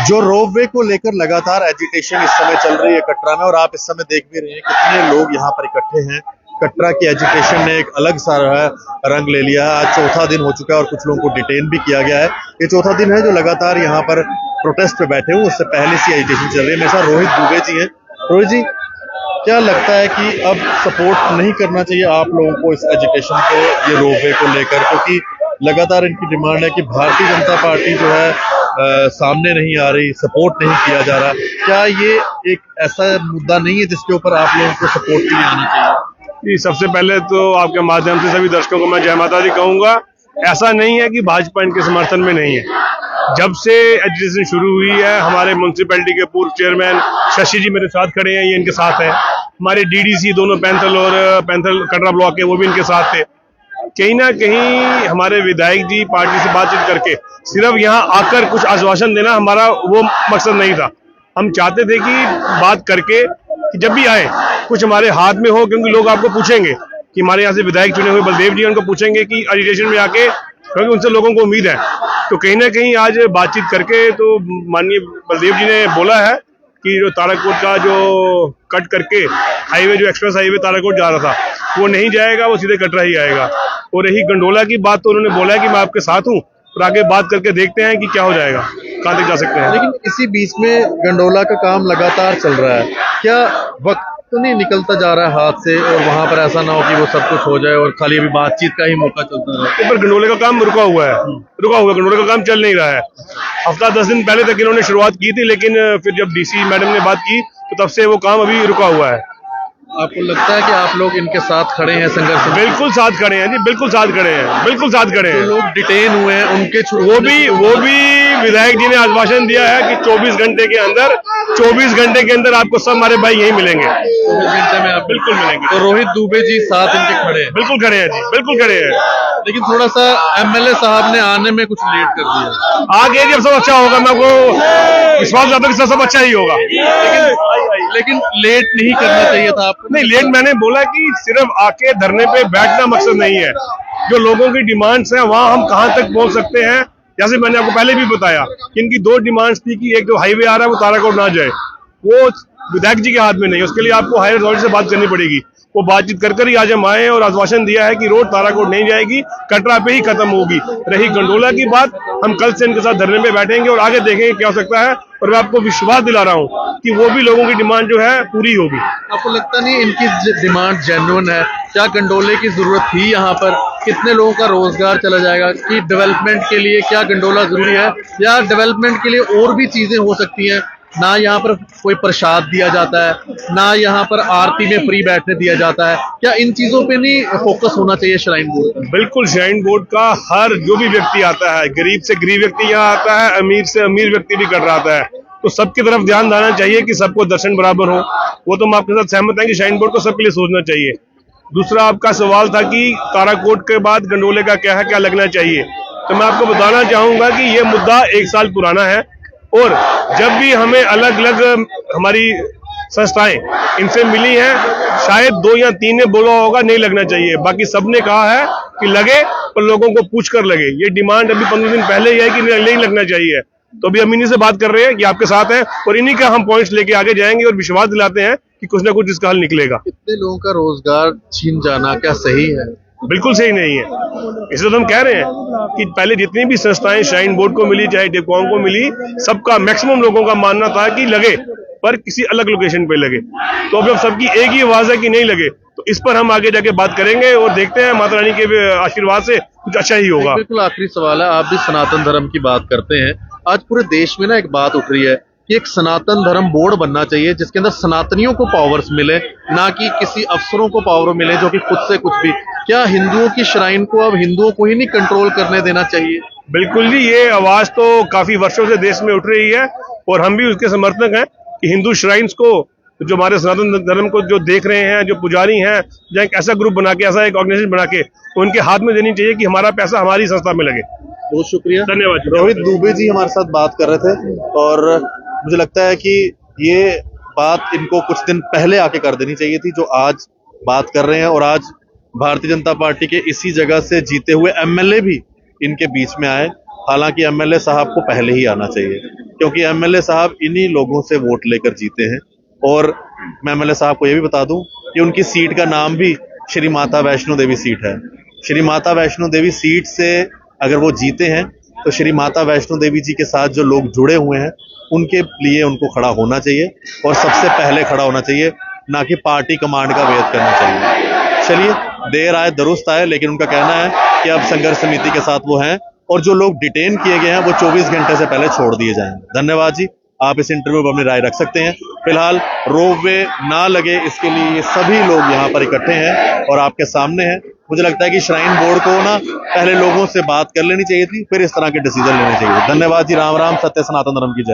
जो रोपवे को लेकर लगातार एजिटेशन इस समय चल रही है कटरा में, और आप इस समय देख भी रहे हैं कितने लोग यहाँ पर इकट्ठे हैं। कटरा की एजिटेशन ने एक अलग सा रंग ले लिया है। आज चौथा दिन हो चुका है और कुछ लोगों को डिटेन भी किया गया है। ये चौथा दिन है जो लगातार यहाँ पर प्रोटेस्ट पे बैठे हुए, उससे पहले से एजिटेशन चल रही है। मेरे साथ रोहित दुबे जी हैं। रोहित जी, क्या लगता है कि अब सपोर्ट नहीं करना चाहिए आप लोगों को इस एजुकेशन को, ये रोपवे को लेकर, क्योंकि लगातार इनकी डिमांड है कि भारतीय जनता पार्टी जो है सामने नहीं आ रही, सपोर्ट नहीं किया जा रहा। क्या ये एक ऐसा मुद्दा नहीं है जिसके ऊपर आप लोगों को सपोर्ट के लिए आना चाहिए? सबसे पहले तो आपके माध्यम से सभी दर्शकों को मैं जय माता दी कहूंगा। ऐसा नहीं है कि भाजपा इनके समर्थन में नहीं है। जब से एजुकेशन शुरू हुई है, हमारे म्युनिसिपैलिटी के पूर्व चेयरमैन शशि जी मेरे साथ खड़े हैं, ये इनके साथ है। हमारे डीडीसी दोनों पैंथल और पैंथल कटरा ब्लॉक के, वो भी इनके साथ थे। कहीं ना कहीं हमारे विधायक जी पार्टी से बातचीत करके सिर्फ यहाँ आकर कुछ आश्वासन देना हमारा वो मकसद नहीं था। हम चाहते थे कि बात करके कि जब भी आए कुछ हमारे हाथ में हो, क्योंकि लोग आपको पूछेंगे कि हमारे यहाँ से विधायक चुने हुए बलदेव जी, उनको पूछेंगे कि एजुकेशन में आके, क्योंकि उनसे लोगों को उम्मीद है। तो कहीं ना कहीं आज बातचीत करके तो माननीय बलदेव जी ने बोला है कि जो ताराकोट का जो कट करके हाईवे, जो एक्सप्रेस हाईवे ताराकोट जा रहा था, वो नहीं जाएगा, वो सीधे कटरा ही आएगा। और रही गंडोला की बात, तो उन्होंने बोला है कि मैं आपके साथ हूँ और आगे बात करके देखते हैं कि क्या हो जाएगा, कहाँ तक जा सकते हैं। लेकिन इसी बीच में गंडोला का काम लगातार चल रहा है, क्या वक्त तो नहीं निकलता जा रहा है हाथ से, और वहां पर ऐसा ना हो कि वो सब कुछ हो जाए और खाली अभी बातचीत का ही मौका चलता रहे? पर गंडोले का काम रुका हुआ है, गंडोले का काम चल नहीं रहा है। हफ्ता 10 दिन पहले तक इन्होंने शुरुआत की थी, लेकिन फिर जब डीसी मैडम ने बात की तो तब से वो काम अभी रुका हुआ है। आपको लगता है कि आप लोग इनके साथ खड़े हैं संघर्ष में? बिल्कुल साथ खड़े हैं जी, बिल्कुल साथ खड़े हैं, बिल्कुल साथ खड़े हैं। लोग डिटेन हुए हैं उनके, वो भी विधायक जी ने आश्वासन दिया है कि 24 घंटे के अंदर आपको सब हमारे भाई यही मिलेंगे। 24 घंटे में आप बिल्कुल मिलेंगे। तो रोहित दुबे जी साथ इनके खड़े हैं? बिल्कुल खड़े हैं जी, बिल्कुल खड़े हैं। लेकिन थोड़ा सा एमएलए साहब ने आने में कुछ लेट कर दिया। आगे जब सब अच्छा होगा, मैं आपको विश्वास दिलाता हूं कि सब अच्छा ही होगा। लेकिन लेट नहीं करना चाहिए था आपको? नहीं, लेट मैंने बोला कि सिर्फ आके धरने पे बैठना मकसद नहीं है। जो लोगों की डिमांड्स हैं वहां हम कहां तक पहुंच सकते हैं। जैसे मैंने आपको पहले भी बताया कि इनकी 2 डिमांड्स थी कि एक जो हाईवे आ रहा है वो ताराकोट ना जाए, वो विधायक जी के हाथ में नहीं है। उसके लिए आपको हायर अथॉरिटी से बात करनी पड़ेगी। वो बातचीत कर ही आज हम आए और आश्वासन दिया है कि रोड ताराकोट नहीं जाएगी, कटरा पे ही खत्म होगी। रही गंडोला की बात, हम कल से इनके साथ धरने पे बैठेंगे और आगे देखेंगे क्या हो सकता है। और मैं आपको विश्वास दिला रहा हूँ कि वो भी लोगों की डिमांड जो है पूरी होगी। आपको लगता नहीं इनकी डिमांड जेन्युइन है? क्या गंडोले की जरूरत थी यहाँ पर? कितने लोगों का रोजगार चला जाएगा? कि डेवलपमेंट के लिए क्या गंडोला जरूरी है, या डेवलपमेंट के लिए और भी चीजें हो सकती हैं? ना यहाँ पर कोई प्रसाद दिया जाता है, ना यहाँ पर आरती में फ्री बैठने दिया जाता है। क्या इन चीजों पे नहीं फोकस होना चाहिए श्राइन बोर्ड का? बिल्कुल, श्राइन बोर्ड का हर जो भी व्यक्ति आता है, गरीब से गरीब व्यक्ति यहाँ आता है, अमीर से अमीर व्यक्ति भी कर आता है, तो सबकी तरफ ध्यान देना चाहिए कि सबको दर्शन बराबर हो। वो तो हम आपके साथ सहमत हैं कि श्राइन बोर्ड को सबके लिए सोचना चाहिए। दूसरा आपका सवाल था कि ताराकोट के बाद गंडोले का क्या है, क्या लगना चाहिए। तो मैं आपको बताना चाहूंगा कि ये मुद्दा 1 साल पुराना है, और जब भी हमें अलग अलग हमारी संस्थाएं इनसे मिली हैं, शायद 2 या 3 ने बोला होगा नहीं लगना चाहिए, बाकी सबने कहा है कि लगे, पर लोगों को पूछ कर लगे। ये डिमांड अभी 15 दिन पहले ही है कि नहीं लगना चाहिए। तो अभी हम इन्हीं से बात कर रहे हैं कि आपके साथ हैं, और इन्हीं का हम पॉइंट्स लेके आगे जाएंगे और विश्वास दिलाते हैं कि कुछ ना कुछ इसका हल निकलेगा। कितने लोगों का रोजगार छीन जाना क्या सही है? बिल्कुल सही नहीं है। इसलिए तो हम कह रहे हैं कि पहले जितनी भी संस्थाएं श्राइन बोर्ड को मिली, चाहे डिपकॉम को मिली, सबका मैक्सिमम लोगों का मानना था कि लगे, पर किसी अलग लोकेशन पे लगे। तो अब सबकी एक ही आवाज है कि नहीं लगे, तो इस पर हम आगे जाके बात करेंगे और देखते हैं माता रानी के आशीर्वाद से कुछ अच्छा ही होगा। बिल्कुल आखिरी सवाल है, आप भी सनातन धर्म की बात करते हैं। आज पूरे देश में ना एक बात उठ रही है कि एक सनातन धर्म बोर्ड बनना चाहिए जिसके अंदर सनातनियों को पावर्स मिले, ना कि किसी अफसरों को पावर मिले जो कि खुद से कुछ भी। क्या हिंदुओं की श्राइन को अब हिंदुओं को ही नहीं कंट्रोल करने देना चाहिए? बिल्कुल जी, ये आवाज तो काफी वर्षों से देश में उठ रही है, और हम भी उसके समर्थक हैं कि हिंदू श्राइन्स को, जो हमारे सनातन धर्म को जो देख रहे हैं, जो पुजारी हैं, जो एक ऐसा ग्रुप बना के, ऐसा एक ऑर्गेनाइजेशन बना के उनके हाथ में देनी चाहिए कि हमारा पैसा हमारी संस्था में लगे। बहुत शुक्रिया, धन्यवाद। रोहित दुबे जी हमारे साथ बात कर रहे थे, और मुझे लगता है कि ये बात इनको कुछ दिन पहले आके कर देनी चाहिए थी, जो आज बात कर रहे हैं। और आज भारतीय जनता पार्टी के इसी जगह से जीते हुए एमएलए भी इनके बीच में आए, हालांकि एमएलए साहब को पहले ही आना चाहिए। क्योंकि एमएलए साहब इन्हीं लोगों से वोट लेकर जीते हैं। और मैं एमएलए साहब को ये भी बता दूं कि उनकी सीट का नाम भी श्री माता वैष्णो देवी सीट है। श्री माता वैष्णो देवी सीट से अगर वो जीते हैं तो श्री माता वैष्णो देवी जी के साथ जो लोग जुड़े हुए हैं उनके लिए उनको खड़ा होना चाहिए और सबसे पहले खड़ा होना चाहिए, ना कि पार्टी कमांड का वेट करना चाहिए। चलिए, देर आए दुरुस्त आए, लेकिन उनका कहना है कि अब संघर्ष समिति के साथ वो हैं और जो लोग डिटेन किए गए हैं वो 24 घंटे से पहले छोड़ दिए जाएंगे। धन्यवाद जी। आप इस इंटरव्यू पर अपनी राय रख सकते हैं। फिलहाल रोपवे ना लगे इसके लिए ये सभी लोग यहाँ पर इकट्ठे हैं और आपके सामने हैं। मुझे लगता है कि श्राइन बोर्ड को ना पहले लोगों से बात कर लेनी चाहिए थी, फिर इस तरह के डिसीजन लेने चाहिए। धन्यवाद जी। राम राम। सत्य सनातन धर्म की जय।